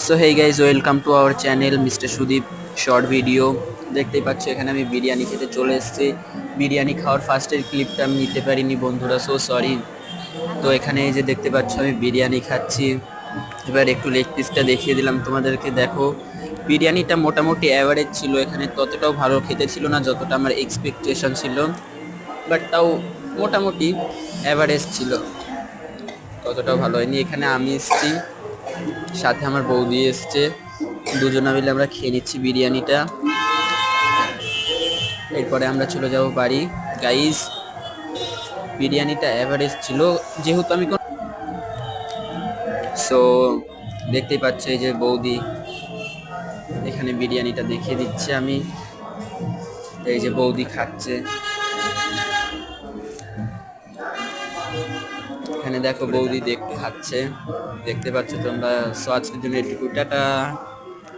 So hey guys, welcome to our channel mister Sudip short video. দেখতেই পাচ্ছ এখানে আমি বিরিয়ানি খেতে চলে এসেছি। বিরিয়ানি খাওয়ার ফার্স্টের ক্লিপটা আমি নিতে পারিনি বন্ধুরা, সো সরি। তো এখানে এই যে দেখতে পাচ্ছ আমি বিরিয়ানি খাচ্ছি। এবার একটু লেগ পিসটা দেখিয়ে দিলাম তোমাদেরকে, দেখো। বিরিয়ানিটা মোটামুটি অ্যাভারেজ ছিল, এখানে ততটাও ভালো খেতে ছিল না যতটা আমার এক্সপেকটেশন ছিল, বাট তাও মোটামুটি অ্যাভারেজ ছিল, ততটাও ভালো হয়নি। এখানে আমি এসেছি, সাথে আমার বৌদি এসছে, দুজনে মিলে আমরা খেয়ে নিচ্ছি বিরিয়ানিটা। এরপরে আমরা চলে যাব বাড়ি। গাইস, বিরিয়ানিটা অ্যাভারেজ ছিল, যেহেতু আমি সো দেখতেই পাচ্ছি এই যে বৌদি এখানে বিরিয়ানিটা দেখিয়ে দিচ্ছে, আমি এই যে বৌদি খাচ্ছে। এখানে দেখো বৌদি খাচ্ছে, দেখতে পাচ্ছ তোমরা। সো আজকের জন্য এটুকু, টাটা।